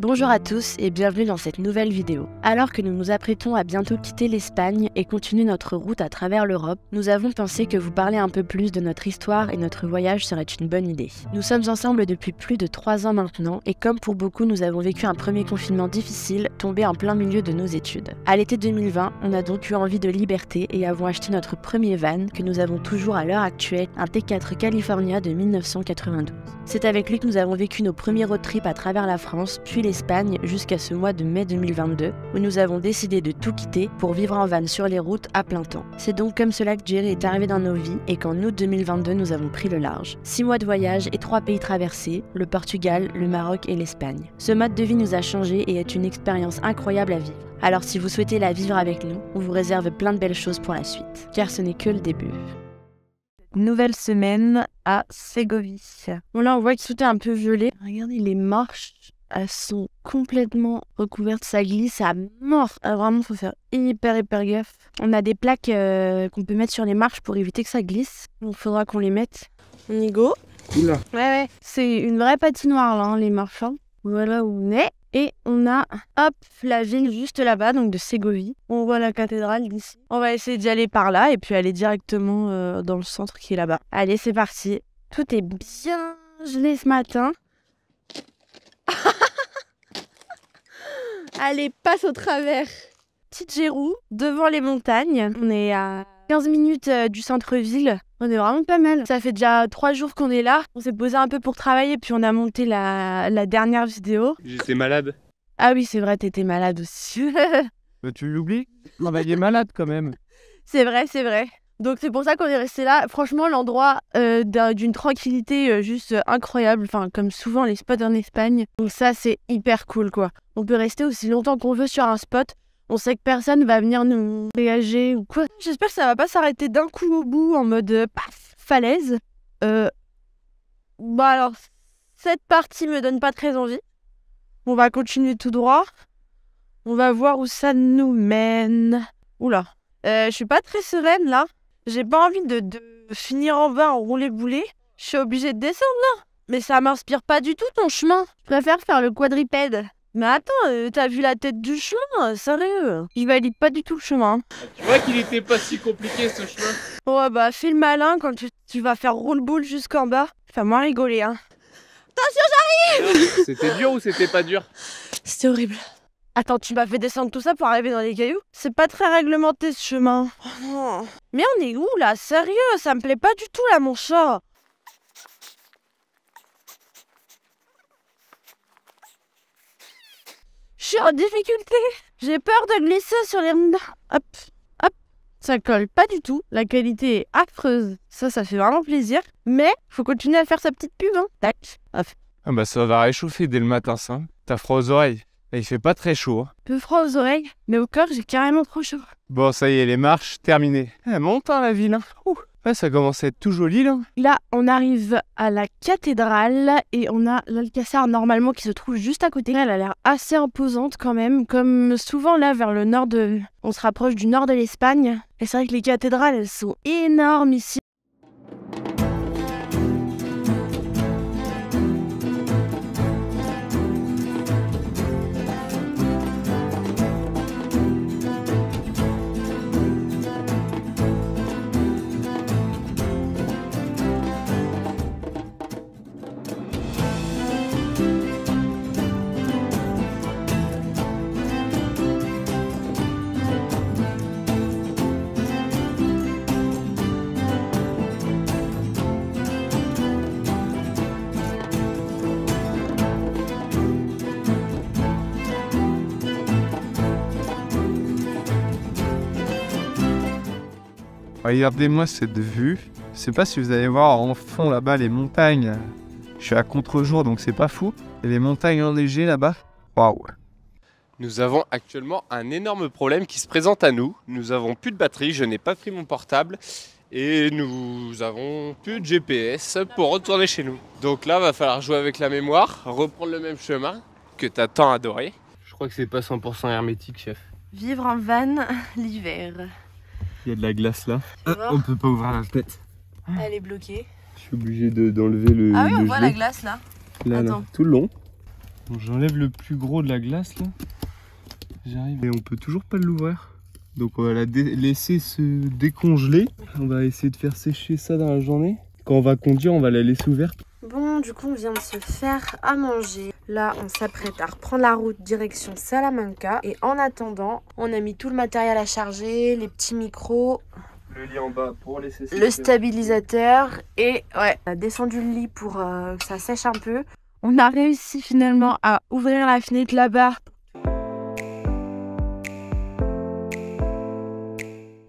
Bonjour à tous et bienvenue dans cette nouvelle vidéo. Alors que nous nous apprêtons à bientôt quitter l'Espagne et continuer notre route à travers l'Europe, nous avons pensé que vous parler un peu plus de notre histoire et notre voyage serait une bonne idée. Nous sommes ensemble depuis plus de 3 ans maintenant et comme pour beaucoup nous avons vécu un premier confinement difficile tombé en plein milieu de nos études. À l'été 2020, on a donc eu envie de liberté et avons acheté notre premier van que nous avons toujours à l'heure actuelle, un T4 California de 1992. C'est avec lui que nous avons vécu nos premiers road trips à travers la France, puis l'Espagne jusqu'à ce mois de mai 2022 où nous avons décidé de tout quitter pour vivre en van sur les routes à plein temps. C'est donc comme cela que Jerry est arrivé dans nos vies et qu'en août 2022 nous avons pris le large. 6 mois de voyage et 3 pays traversés, le Portugal, le Maroc et l'Espagne. Ce mode de vie nous a changé et est une expérience incroyable à vivre. Alors si vous souhaitez la vivre avec nous, on vous réserve plein de belles choses pour la suite, car ce n'est que le début. Nouvelle semaine à Ségovie. Bon là on voit que tout est un peu violet. Regardez les marches, elles sont complètement recouvertes, ça glisse à mort. Vraiment faut faire hyper gaffe. On a des plaques qu'on peut mettre sur les marches pour éviter que ça glisse. Donc faudra qu'on les mette. On y go. Oula. Ouais, c'est une vraie patinoire là, hein, les marches. Hein. Voilà où on est. Et on a, hop, la ville juste là-bas, donc de Ségovie. On voit la cathédrale d'ici. On va essayer d'y aller par là et puis aller directement dans le centre qui est là-bas. Allez, c'est parti. Tout est bien gelé ce matin. Allez, passe au travers. Petite Gérou, devant les montagnes. On est à 15 minutes du centre-ville. On est vraiment pas mal. Ça fait déjà 3 jours qu'on est là. On s'est posé un peu pour travailler, puis on a monté la dernière vidéo. J'étais malade. Ah oui, c'est vrai, t'étais malade aussi. Tu l'oublies? Non, bah il est malade quand même. C'est vrai. Donc c'est pour ça qu'on est resté là. Franchement, l'endroit d'une tranquillité juste incroyable. Enfin, comme souvent les spots en Espagne. Donc ça, c'est hyper cool, quoi. On peut rester aussi longtemps qu'on veut sur un spot. On sait que personne va venir nous réagir ou quoi. J'espère que ça va pas s'arrêter d'un coup au bout en mode paf, falaise. Bah alors, cette partie me donne pas très envie. On va continuer tout droit. On va voir où ça nous mène. Oula. Je suis pas très sereine là. J'ai pas envie de finir en bas en roulé-boulé. Je suis obligée de descendre là. Mais ça m'inspire pas du tout ton chemin. Je préfère faire le quadripède. Mais attends, t'as vu la tête du chemin? Sérieux? Je valide pas du tout le chemin. Tu vois qu'il était pas si compliqué ce chemin. Ouais bah fais le malin quand tu vas faire roule-boule jusqu'en bas. Fais-moi rigoler hein. Attention j'arrive! C'était dur ou c'était pas dur? C'était horrible. Attends, tu m'as fait descendre tout ça pour arriver dans les cailloux? C'est pas très réglementé ce chemin. Oh non. Mais on est où là? Sérieux? Ça me plaît pas du tout là mon chat. Je suis en difficulté. J'ai peur de glisser sur les... Hop, hop. Ça colle pas du tout. La qualité est affreuse. Ça fait vraiment plaisir. Mais faut continuer à faire sa petite pub, hein. Tac. Hop. Ah bah ça va réchauffer dès le matin ça. T'as froid aux oreilles. Là, il fait pas très chaud. Hein. Peu froid aux oreilles, mais au corps j'ai carrément trop chaud. Bon ça y est, les marches terminées. Elle monte hein, la ville. Hein. Ouh. Ouais, ça commence à être tout joli là. Là, on arrive à la cathédrale et on a l'Alcazar normalement qui se trouve juste à côté. Elle a l'air assez imposante quand même, comme souvent là vers le nord de... On se rapproche du nord de l'Espagne. Et c'est vrai que les cathédrales, elles sont énormes ici. Regardez-moi cette vue. Je sais pas si vous allez voir en fond là-bas les montagnes. Je suis à contre-jour donc c'est pas fou. Et les montagnes enneigées là-bas. Waouh. Nous avons actuellement un énorme problème qui se présente à nous. Nous avons plus de batterie, je n'ai pas pris mon portable. Et nous avons plus de GPS pour retourner chez nous. Donc là, va falloir jouer avec la mémoire, reprendre le même chemin que t'as tant adoré. Je crois que c'est pas 100% hermétique, chef. Vivre en van l'hiver. Il y a de la glace là. On peut pas ouvrir la tête. Elle est bloquée. Je suis obligé d'enlever le. Ah oui, on le voit gelé. la glace là. Là, Attends. tout le long. Bon, j'enlève le plus gros de la glace là. J'arrive. Et on peut toujours pas l'ouvrir. Donc on va la laisser se décongeler. On va essayer de faire sécher ça dans la journée. Quand on va conduire, on va la laisser ouverte. Bon, du coup, on vient de se faire à manger. Là, on s'apprête à reprendre la route direction Salamanca. Et en attendant, on a mis tout le matériel à charger, les petits micros, Le lit en bas pour laisser sécher. le stabilisateur. Et ouais, on a descendu le lit pour que ça sèche un peu. On a réussi finalement à ouvrir la fenêtre là-bas.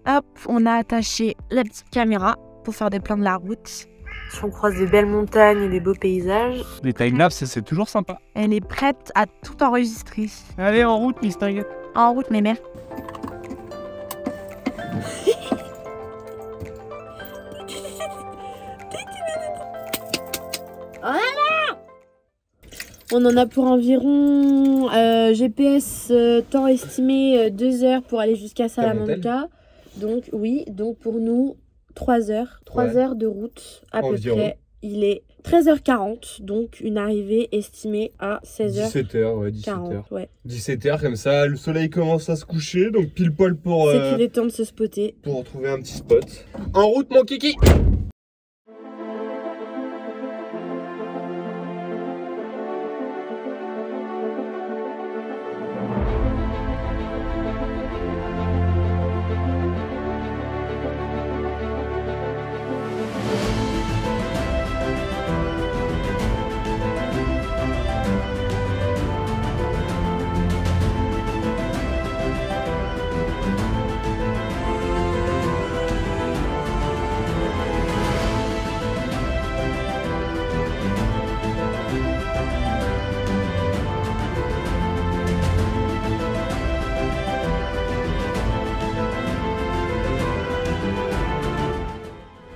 Hop, on a attaché la petite caméra pour faire des plans de la route. Si on croise des belles montagnes et des beaux paysages. Les timelapses, c'est toujours sympa. Elle est prête à tout enregistrer. Allez, en route, Miss Target. En route, mes mères. On en a pour environ GPS temps estimé 2 heures pour aller jusqu'à Salamanca. Donc oui, donc pour nous 3 heures. 3 heures de route à peu près. Il est 13h40, donc une arrivée estimée à 16h. 17h, ouais, 17h. Ouais. 17h, comme ça, le soleil commence à se coucher, donc pile poil pour, C'est qu'il est temps de se spotter. pour trouver un petit spot. En route, mon kiki!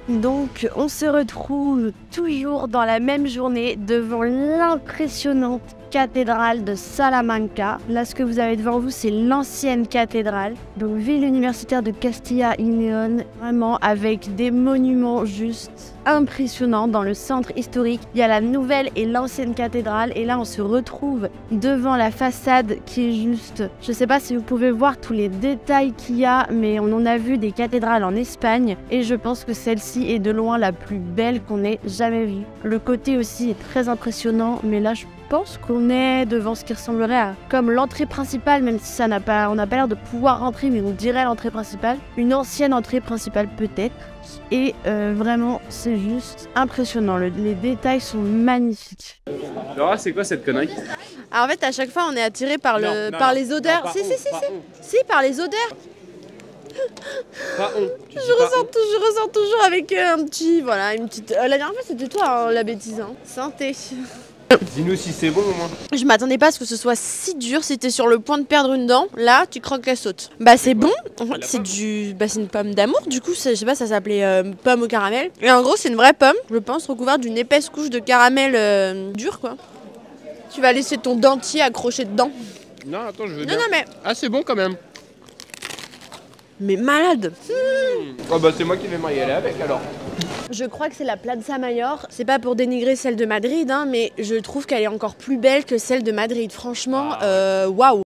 Donc on se retrouve toujours dans la même journée devant l'impressionnante cathédrale de Salamanca. Là, ce que vous avez devant vous, c'est l'ancienne cathédrale. Donc ville universitaire de Castilla y León, vraiment avec des monuments juste impressionnants dans le centre historique. Il y a la nouvelle et l'ancienne cathédrale et là on se retrouve devant la façade qui est juste... Je sais pas si vous pouvez voir tous les détails qu'il y a, mais on en a vu des cathédrales en Espagne et je pense que celle-ci est de loin la plus belle qu'on ait jamais vue. Le côté aussi est très impressionnant, mais là je pense qu'on est devant ce qui ressemblerait à comme l'entrée principale, même si on n'a pas l'air de pouvoir rentrer, mais on dirait l'entrée principale. Une ancienne entrée principale peut-être. Et vraiment, c'est juste impressionnant. Les détails sont magnifiques. Laura, c'est quoi cette connerie? Alors en fait, à chaque fois, on est attiré par les odeurs. Si, par les odeurs. Je ressens toujours avec un petit, voilà, une petite. La dernière fois, c'était toi, hein, la bêtise. Hein. Santé. Dis-nous si c'est bon au moins. Je m'attendais pas à ce que ce soit si dur. Si t'es sur le point de perdre une dent, là, tu croques la saute. Bah c'est bon. En fait, c'est une pomme d'amour. Du coup, je sais pas, ça s'appelait pomme au caramel. Et en gros, c'est une vraie pomme, je pense, recouverte d'une épaisse couche de caramel dur, quoi. Tu vas laisser ton dentier accroché dedans. Non, attends, je veux bien. Non, mais. Ah, c'est bon quand même. Mais malade. Oh bah c'est moi qui vais m'y aller avec alors. Je crois que c'est la Plaza Mayor. C'est pas pour dénigrer celle de Madrid, hein, mais je trouve qu'elle est encore plus belle que celle de Madrid. Franchement, waouh.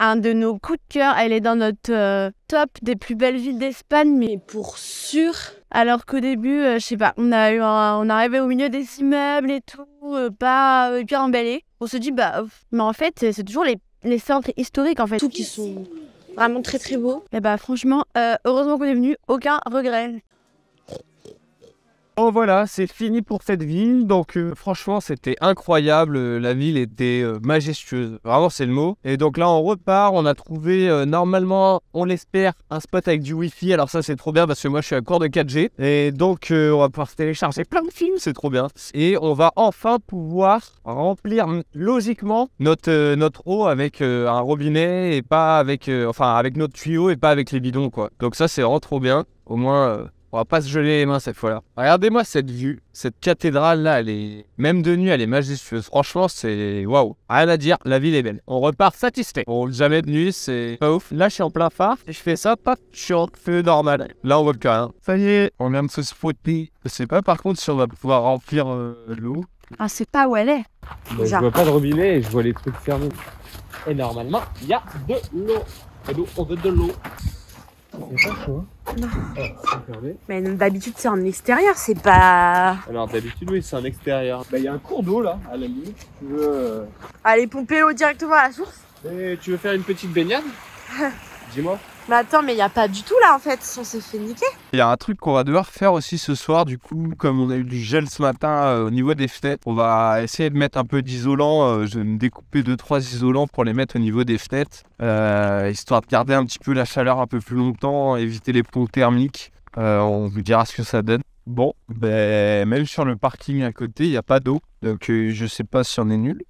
Un de nos coups de cœur, elle est dans notre top des plus belles villes d'Espagne, mais pour sûr. Alors qu'au début, je sais pas, on arrivait au milieu des immeubles et tout, pas hyper embellé. On se dit, mais en fait, c'est toujours les centres historiques en fait, tout qui sont vraiment très très beaux. Et franchement, heureusement qu'on est venu, aucun regret. Oh voilà, c'est fini pour cette ville. Donc franchement, c'était incroyable. La ville était majestueuse. Vraiment, c'est le mot. Et donc là, on repart. On a trouvé normalement, on l'espère, un spot avec du Wi-Fi. Alors ça, c'est trop bien parce que moi, je suis à court de 4G. Et donc, on va pouvoir télécharger plein de films. C'est trop bien. Et on va enfin pouvoir remplir logiquement notre eau avec un robinet et pas avec, avec notre tuyau et pas avec les bidons, quoi. Donc ça, c'est vraiment trop bien. Au moins... On va pas se geler les mains cette fois-là. Regardez-moi cette vue. Cette cathédrale-là, elle est... Même de nuit, elle est majestueuse. Franchement, c'est... Waouh. Rien à dire, la ville est belle. On repart satisfait. On roule jamais de nuit, c'est pas ouf. Là, je suis en plein phare. Et je fais ça, pas je suis en feu normal. Là, on voit plus rien. Ça y est, on vient de se spotter. Je sais pas, par contre, si on va pouvoir remplir l'eau. Ah, c'est pas où elle est. Je vois pas de robinet et je vois les trucs fermés. Et normalement, il y a de l'eau. Et nous, on veut de l'eau. C'est pas chaud, hein? Non. Ah, c'est fermé. Mais d'habitude, c'est en extérieur, c'est pas... Alors d'habitude, oui, c'est en extérieur. Bah, il y a un cours d'eau là, à la limite. Tu veux, Allez, pomper l'eau directement à la source. Et tu veux faire une petite baignade? Dis-moi. Mais attends, mais il y a pas du tout là en fait, on s'est fait niquer. Il y a un truc qu'on va devoir faire aussi ce soir, du coup, comme on a eu du gel ce matin au niveau des fenêtres, on va essayer de mettre un peu d'isolant. Je vais me découper 2-3 isolants pour les mettre au niveau des fenêtres, histoire de garder un petit peu la chaleur un peu plus longtemps, éviter les ponts thermiques. On vous dira ce que ça donne. Bon, ben, même sur le parking à côté, il n'y a pas d'eau, donc je sais pas si on est nul.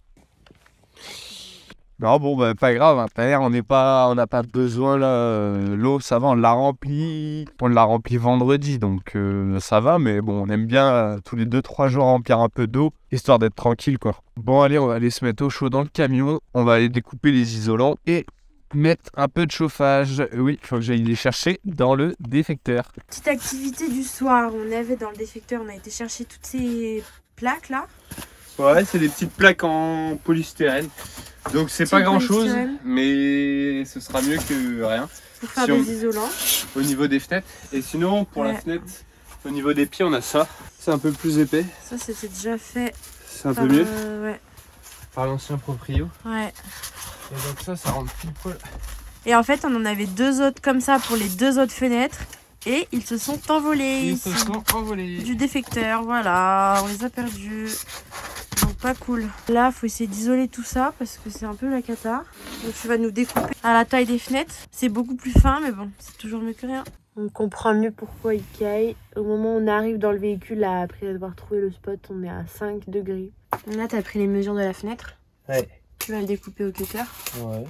Non, bon, bah, pas grave, hein. On n'a pas besoin là. L'eau, ça va, on l'a remplie. On l'a remplie vendredi, donc ça va, mais bon, on aime bien tous les 2-3 jours remplir un peu d'eau, histoire d'être tranquille, quoi. Bon, allez, on va aller se mettre au chaud dans le camion. On va aller découper les isolants et mettre un peu de chauffage. Oui, il faut que j'aille les chercher dans le défecteur. Petite activité du soir, on avait dans le défecteur, on a été chercher toutes ces plaques là. Ouais, c'est des petites plaques en polystyrène. Donc c'est pas grand chose, mais ce sera mieux que rien. Pour faire des isolants. Au niveau des fenêtres. Et sinon, pour la fenêtre, au niveau des pieds, on a ça. C'est un peu plus épais. Ça, c'était déjà fait. C'est un peu mieux. Ouais. Par l'ancien proprio. Ouais. Et donc ça rentre pile poil. Et en fait, on en avait 2 autres comme ça pour les 2 autres fenêtres. Et ils se sont envolés. Ils se sont envolés. Du défecteur, voilà. On les a perdus. Donc pas cool. Là, faut essayer d'isoler tout ça parce que c'est un peu la cata. Donc tu vas nous découper à la taille des fenêtres. C'est beaucoup plus fin, mais bon, c'est toujours mieux que rien. On comprend mieux pourquoi il caille. Au moment où on arrive dans le véhicule, là, après avoir trouvé le spot, on est à 5 degrés. Là, t'as pris les mesures de la fenêtre. Ouais. Tu vas le découper au cutter. Ouais.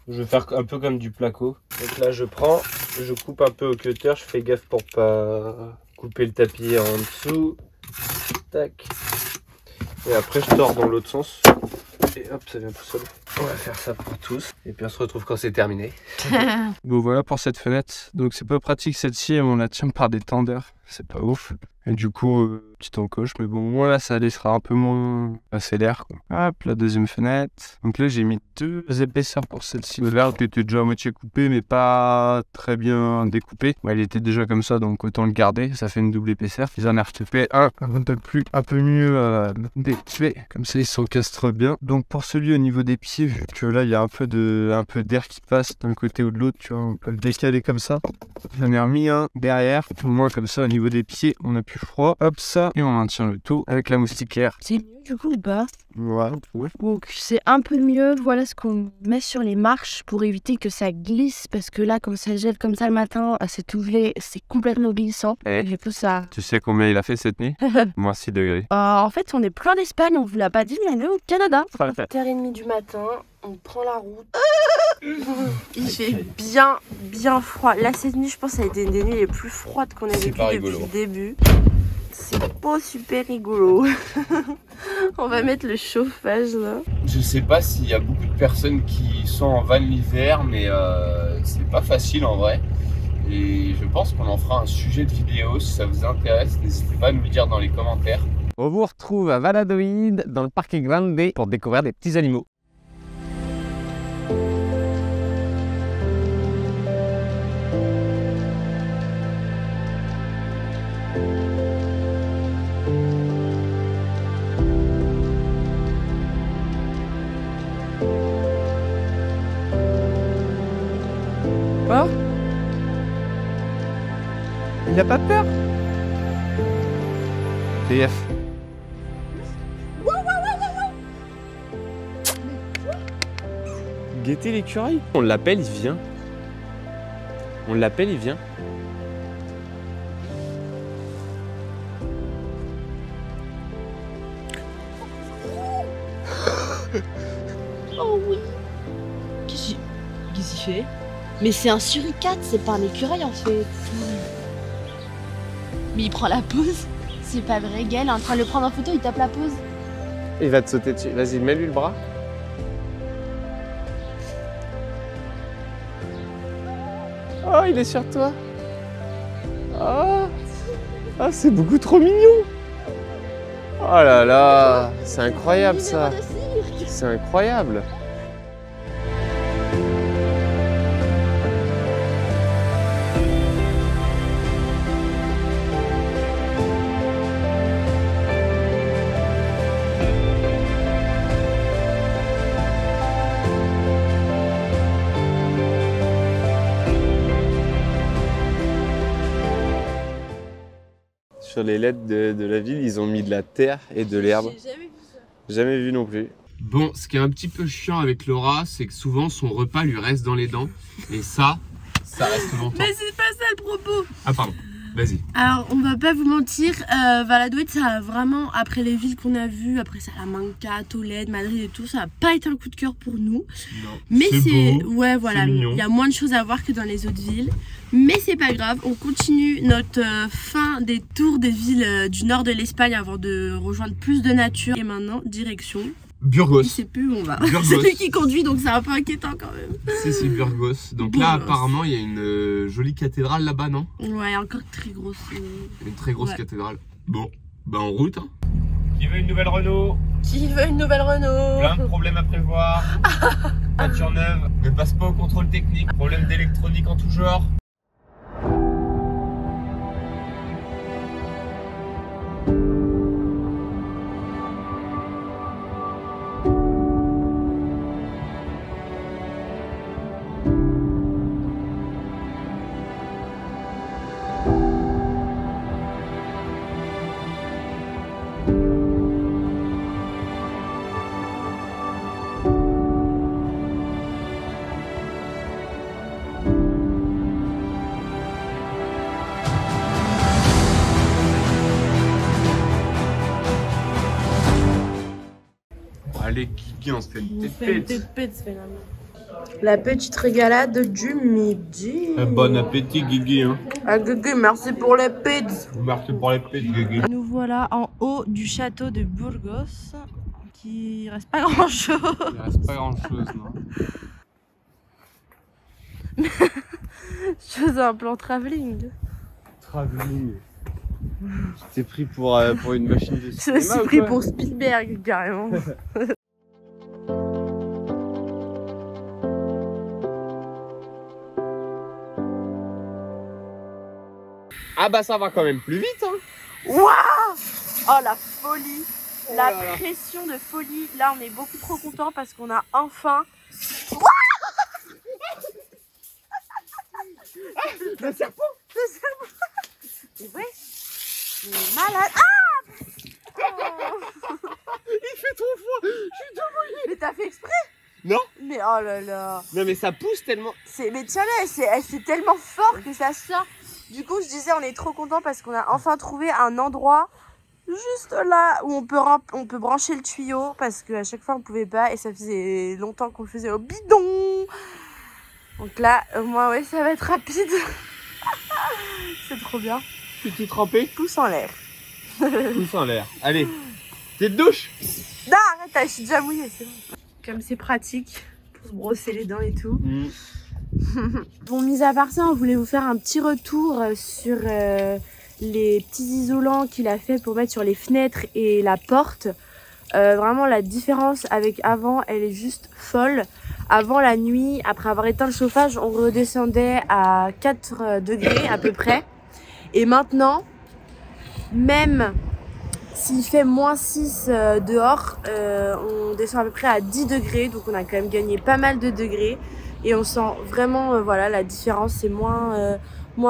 Je vais faire un peu comme du placo. Donc là, je prends, je coupe un peu au cutter. Je fais gaffe pour pas couper le tapis en dessous. Tac. Et après, je tords dans l'autre sens. Et hop, ça vient tout seul. On va faire ça pour tous. Et puis on se retrouve quand c'est terminé. Bon, voilà pour cette fenêtre. Donc c'est pas pratique celle-ci. On la tient par des tendeurs. C'est pas ouf. Et du coup, petite encoche. Mais bon, moi là, ça laissera un peu moins passer l'air, quoi. Hop, la deuxième fenêtre. Donc là, j'ai mis 2 épaisseurs pour celle-ci. Le verre était déjà à moitié coupé, mais pas très bien découpé. Ouais, il était déjà comme ça, donc autant le garder. Ça fait une double épaisseur. J'en ai refait un peu mieux découpé. Comme ça, il s'encastre bien. Donc pour celui au niveau des pieds, vu que là, il y a un peu d'air qui passe d'un côté ou de l'autre, tu vois, on peut le décaler comme ça. J'en ai remis un derrière. Au moins, comme ça, au niveau des pieds, on a plus froid. Hop, ça. Et on maintient le tout avec la moustiquaire. C'est mieux du coup ou pas? Ouais. Donc c'est un peu mieux. Voilà ce qu'on met sur les marches pour éviter que ça glisse. Parce que là, quand ça gèle comme ça le matin, c'est tout gelé, c'est complètement glissant. Et j'ai peu ça. Tu sais combien il a fait cette nuit? Moins 6 degrés. En fait, on est plein d'Espagne, on vous l'a pas dit, mais on est au Canada. 8h30 du matin, on prend la route. Il fait bien froid. Là, cette nuit, je pense que ça a été une des nuits les plus froides qu'on ait vécues depuis le début. C'est pas super rigolo. On va mettre le chauffage là. Je sais pas s'il y a beaucoup de personnes qui sont en van l'hiver, mais c'est pas facile en vrai. Et je pense qu'on en fera un sujet de vidéo si ça vous intéresse. N'hésitez pas à nous le dire dans les commentaires. On vous retrouve à Valladolid dans le parc Grande pour découvrir des petits animaux. Oh, il a pas peur. TF. Guettez l'écureuil. On l'appelle, il vient. On l'appelle, il vient. Oh oui. Qu'est-ce qu'il fait? Mais c'est un suricate, c'est pas un écureuil en fait. Mais il prend la pause. C'est pas vrai, Gaël est en train de le prendre en photo, il tape la pause. Il va te sauter dessus. Vas-y, mets-lui le bras. Oh, il est sur toi. Oh, ah, c'est beaucoup trop mignon. Oh là là, c'est incroyable ça. C'est incroyable. Sur les lettres de la ville, ils ont mis de la terre et de l'herbe. J'ai jamais vu ça. Jamais vu non plus. Bon, ce qui est un petit peu chiant avec Laura, c'est que souvent son repas lui reste dans les dents. Et ça reste longtemps. Mais c'est pas ça le propos. Ah pardon, vas-y. Alors, on va pas vous mentir, Valladolid, ça a vraiment, après les villes qu'on a vues, après Salamanca, Tolède, Madrid et tout, ça a pas été un coup de cœur pour nous. Non. Mais c'est, beau, ouais, voilà, mignon. il y a moins de choses à voir que dans les autres villes. Mais c'est pas grave, on continue notre fin des tours des villes du nord de l'Espagne avant de rejoindre plus de nature. Et maintenant, direction. Burgos. Je sais plus où on va. Burgos. C'est lui qui conduit, donc c'est un peu inquiétant quand même. C'est Burgos. Donc Burgos. là, apparemment, il y a une jolie cathédrale là-bas, non? Ouais, encore très grosse. Une très grosse Ouais. cathédrale. Bon, bah en route. Hein. Qui veut une nouvelle Renault? Qui veut une nouvelle Renault? Plein de problèmes à prévoir. Voiture neuve, ne passe pas au contrôle technique. Problème d'électronique en tout genre. Allez, Kiki, on se fait une petite pète. La petite régalade du midi. Bon appétit, Guigui. Hein. Ah, Guigui, merci pour les pets. Merci pour les pètes, Guigui. Nous voilà en haut du château de Burgos. Qui reste pas grand chose. Il reste pas grand chose, non. Je faisais un plan travelling. Travelling. Tu t'es pris pour une machine de Je cinéma me suis ou pris quoi? pour Spielberg carrément. Ah bah ça va quand même plus vite, hein. Waouh! Oh la folie! La là là. pression de folie. Là on est beaucoup trop content parce qu'on a enfin. Le serpent. Mais ouais! Mais malade! Ah! Oh. Il fait trop froid. Je suis debout. Mais t'as fait exprès? Non. Mais oh là là! Non mais ça pousse tellement. Mais tiens là, c'est tellement fort que ça sort. Du coup, je disais, on est trop content parce qu'on a enfin trouvé un endroit juste là où on peut brancher le tuyau parce qu'à chaque fois on pouvait pas et ça faisait longtemps qu'on le faisait au bidon. Donc là, au moins, ouais, ça va être rapide. C'est trop bien. Tu t'es trempé? Pouce en l'air. Pouce en l'air. Allez, t'es de douche. Non, arrête, je suis déjà mouillée, c'est bon. Comme c'est pratique pour se brosser les dents et tout. Bon, mis à part ça, on voulait vous faire un petit retour sur les petits isolants qu'il a fait pour mettre sur les fenêtres et la porte. Vraiment, la différence avec avant, elle est juste folle. Avant, la nuit, après avoir éteint le chauffage, on redescendait à 4 degrés à peu près. Et maintenant, même s'il fait -6 dehors, on descend à peu près à 10 degrés. Donc on a quand même gagné pas mal de degrés. Et on sent vraiment, voilà, la différence. C'est moins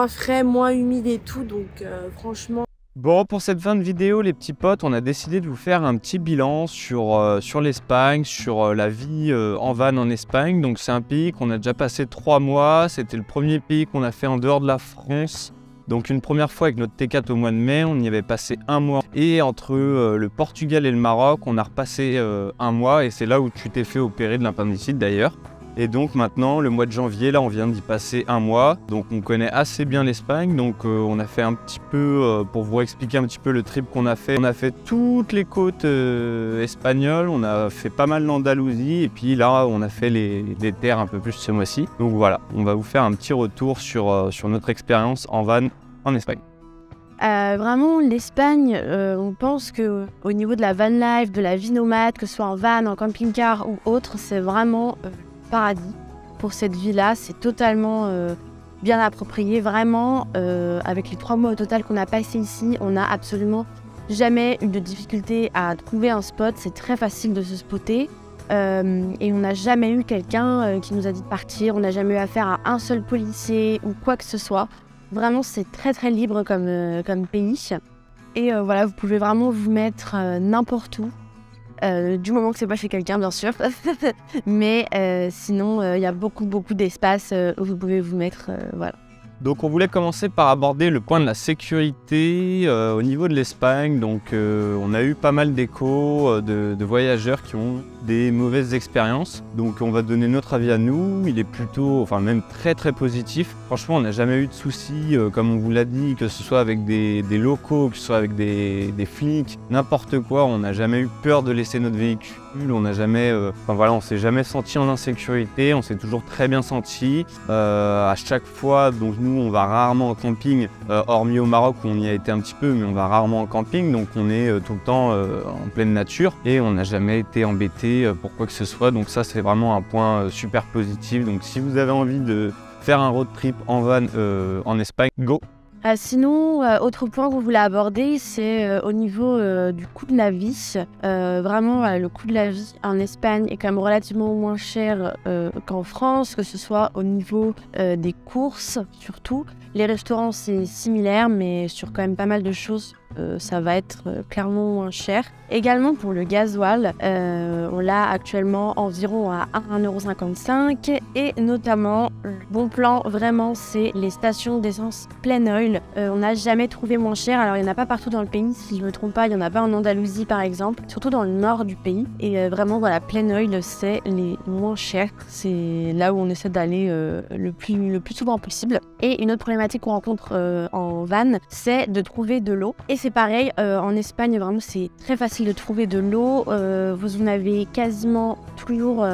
frais, moins humide et tout. Donc franchement... Bon, pour cette fin de vidéo, les petits potes, on a décidé de vous faire un petit bilan sur l'Espagne, sur la vie en van en Espagne. Donc c'est un pays qu'on a déjà passé 3 mois. C'était le premier pays qu'on a fait en dehors de la France. Donc une première fois avec notre T4 au mois de mai, on y avait passé 1 mois. Et entre le Portugal et le Maroc, on a repassé 1 mois. Et c'est là où tu t'es fait opérer de l'appendicite d'ailleurs. Et donc maintenant, le mois de janvier, là, on vient d'y passer un mois. Donc on connaît assez bien l'Espagne. Donc on a fait un petit peu, pour vous expliquer un petit peu le trip qu'on a fait. On a fait toutes les côtes espagnoles. On a fait pas mal l'Andalousie. Et puis là, on a fait les terres un peu plus ce mois-ci. Donc voilà, on va vous faire un petit retour sur notre expérience en van en Espagne. Vraiment, l'Espagne, on pense qu'au niveau de la van life, de la vie nomade, que ce soit en van, en camping-car ou autre, c'est vraiment paradis pour cette vie-là. C'est totalement bien approprié. Vraiment, avec les 3 mois au total qu'on a passé ici, on n'a absolument jamais eu de difficulté à trouver un spot. C'est très facile de se spotter. Et on n'a jamais eu quelqu'un qui nous a dit de partir. On n'a jamais eu affaire à un seul policier ou quoi que ce soit. Vraiment, c'est très très libre comme pays. Et voilà, vous pouvez vraiment vous mettre n'importe où. Du moment que c'est pas chez quelqu'un, bien sûr. Mais sinon, il y a beaucoup d'espace où vous pouvez vous mettre. Voilà. Donc on voulait commencer par aborder le point de la sécurité au niveau de l'Espagne. Donc on a eu pas mal d'échos de voyageurs qui ont des mauvaises expériences. Donc on va donner notre avis à nous. Il est plutôt, enfin même très positif. Franchement, on n'a jamais eu de soucis, comme on vous l'a dit, que ce soit avec des locaux, que ce soit avec des flics, n'importe quoi. On n'a jamais eu peur de laisser notre véhicule. On n'a jamais, on s'est jamais senti en insécurité. On s'est toujours très bien senti. À chaque fois, donc nous, on va rarement en camping, hormis au Maroc où on y a été un petit peu, mais on va rarement en camping. Donc on est tout le temps en pleine nature et on n'a jamais été embêté pour quoi que ce soit. Donc ça, c'est vraiment un point super positif. Donc si vous avez envie de faire un road trip en van en Espagne, go! Sinon, autre point qu'on voulait aborder, c'est au niveau du coût de la vie. Vraiment, le coût de la vie en Espagne est quand même relativement moins cher qu'en France, que ce soit au niveau des courses surtout. Les restaurants, c'est similaire, mais sur quand même pas mal de choses, ça va être clairement moins cher. Également pour le gasoil, on l'a actuellement environ à 1,55 € et notamment, le bon plan vraiment, c'est les stations d'essence plein oil. On n'a jamais trouvé moins cher. Alors il n'y en a pas partout dans le pays, si je ne me trompe pas, il n'y en a pas en Andalousie par exemple, surtout dans le nord du pays. Et vraiment voilà, plein oil, c'est les moins chers. C'est là où on essaie d'aller le plus souvent possible. Et une autre problématique qu'on rencontre en van, c'est de trouver de l'eau. Et c'est pareil, en Espagne, vraiment, c'est très facile de trouver de l'eau. Vous en avez quasiment toujours.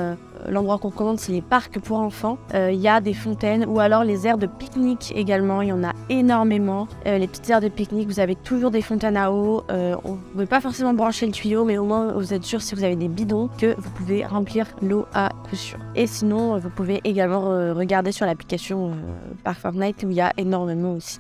L'endroit qu'on recommande, c'est les parcs pour enfants. Il y a des fontaines ou alors les aires de pique-nique également. Il y en a énormément. Les petites aires de pique-nique, vous avez toujours des fontaines à eau. On ne pouvez pas forcément brancher le tuyau, mais au moins vous êtes sûr, si vous avez des bidons, que vous pouvez remplir l'eau à coup sûr. Et sinon, vous pouvez également regarder sur l'application Park Fortnite où il y a énormément aussi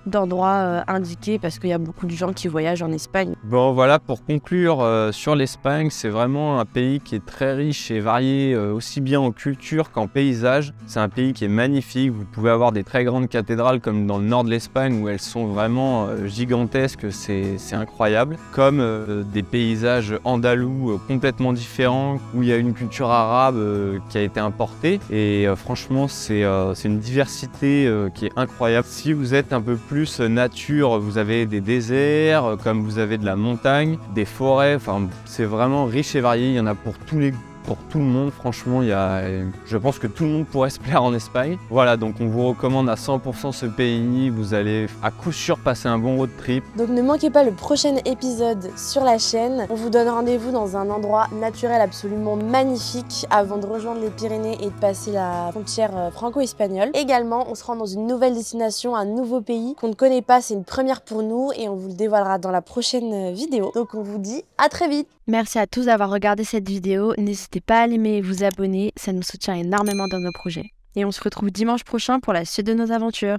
d'endroits indiqués parce qu'il y a beaucoup de gens qui voyagent en Espagne. Bon voilà, pour conclure sur l'Espagne, c'est vraiment un pays qui est très riche et varié, aussi bien en culture qu'en paysage. C'est un pays qui est magnifique. Vous pouvez avoir des très grandes cathédrales comme dans le nord de l'Espagne où elles sont vraiment gigantesques, c'est incroyable. Comme des paysages andalous complètement différents où il y a une culture arabe qui a été importée. Et franchement, c'est une diversité qui est incroyable. Si vous êtes un peu plus nature, vous avez des déserts, comme vous avez de la montagne, des forêts. Enfin, c'est vraiment riche et varié. Il y en a pour tout le monde, franchement, je pense que tout le monde pourrait se plaire en Espagne. Voilà, donc on vous recommande à 100% ce pays. Vous allez à coup sûr passer un bon road trip. Donc ne manquez pas le prochain épisode sur la chaîne. On vous donne rendez-vous dans un endroit naturel absolument magnifique avant de rejoindre les Pyrénées et de passer la frontière franco-espagnole. Également, on se rend dans une nouvelle destination, un nouveau pays qu'on ne connaît pas. C'est une première pour nous et on vous le dévoilera dans la prochaine vidéo. Donc on vous dit à très vite. Merci à tous d'avoir regardé cette vidéo. N'hésitez pas à l'aimer et vous abonner, ça nous soutient énormément dans nos projets. Et on se retrouve dimanche prochain pour la suite de nos aventures.